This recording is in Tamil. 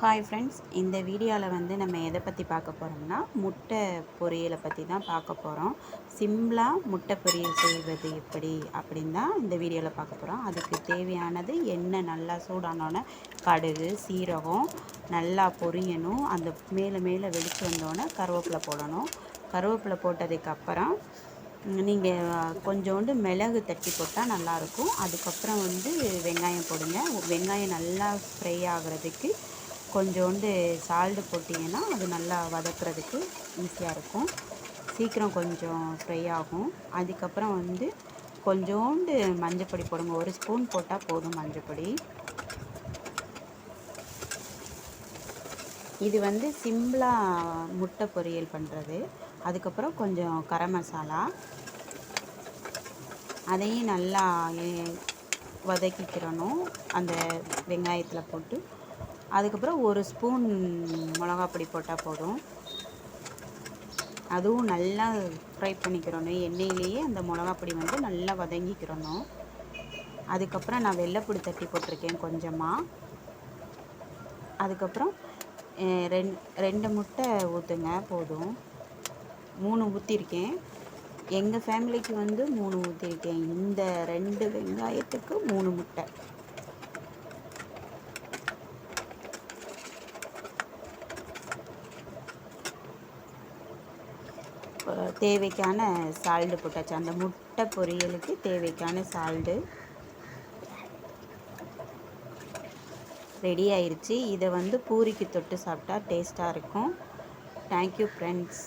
ஹாய் ஃப்ரெண்ட்ஸ், இந்த வீடியோவில் வந்து நம்ம எதை பற்றி பார்க்க போகிறோம்னா முட்டை பொரியலை பற்றி தான் பார்க்க போகிறோம். சிம்பிளாக முட்டை பொரியல் செய்வது எப்படி அப்படின்னு தான் இந்த வீடியோவில் பார்க்க போகிறோம். அதுக்கு தேவையானது எண்ணெய் நல்லா சூடானோன்னே கடுகு, சீரகம் நல்லா பொரியணும். அந்த மேலே மேலே வெடித்து வந்தோடனே கருவேப்பிலை போடணும். கருவேப்பிலை போட்டதுக்கப்புறம் நீங்கள் கொஞ்சோண்டு மிளகு தட்டி போட்டால் நல்லாயிருக்கும். அதுக்கப்புறம் வந்து வெங்காயம் போடுங்க. வெங்காயம் நல்லா ஃப்ரை ஆகிறதுக்கு கொஞ்சோண்டு சால்ட்டு போட்டிங்கன்னா அது நல்லா வதக்குறதுக்கு ஈஸியாக இருக்கும். சீக்கிரம் கொஞ்சம் ஃப்ரை ஆகும். அதுக்கப்புறம் வந்து கொஞ்சோண்டு மஞ்சப்பொடி போடுங்க. 1 ஸ்பூன் போட்டால் போதும் மஞ்சப்பொடி. இது வந்து சிம்பிளாக முட்டை பொரியல் பண்ணுறது. அதுக்கப்புறம் கொஞ்சம் கரம் மசாலா, அதையும் நல்லா வதக்கிக்கிறணும் அந்த வெங்காயத்தில் போட்டு. அதுக்கப்புறம் 1 ஸ்பூன் மிளகாப்பொடி போட்டால் போதும். அதுவும் நல்லா ஃப்ரை பண்ணிக்கிறணும். எண்ணெயிலேயே அந்த மிளகாப்பொடி வந்து நல்லா வதங்கிக்கிறணும். அதுக்கப்புறம் நான் வெள்ளைப்பூடி தட்டி போட்டிருக்கேன் கொஞ்சமாக. அதுக்கப்புறம் 2 முட்டை ஊற்றுங்க போதும். 3 ஊற்றிருக்கேன். எங்கள் ஃபேமிலிக்கு வந்து 3 ஊற்றிருக்கேன். இந்த 2 வெங்காயத்துக்கு 3 முட்டை. தேவைக்கான சால்ட்டு போட்டாச்சு. அந்த முட்டை பொரியலுக்கு தேவைக்கான சால்ட்டு ரெடி ஆயிடுச்சு. இதை வந்து பூரிக்கு தொட்டு சாப்பிட்டா டேஸ்ட்டாக இருக்கும். Thank you friends.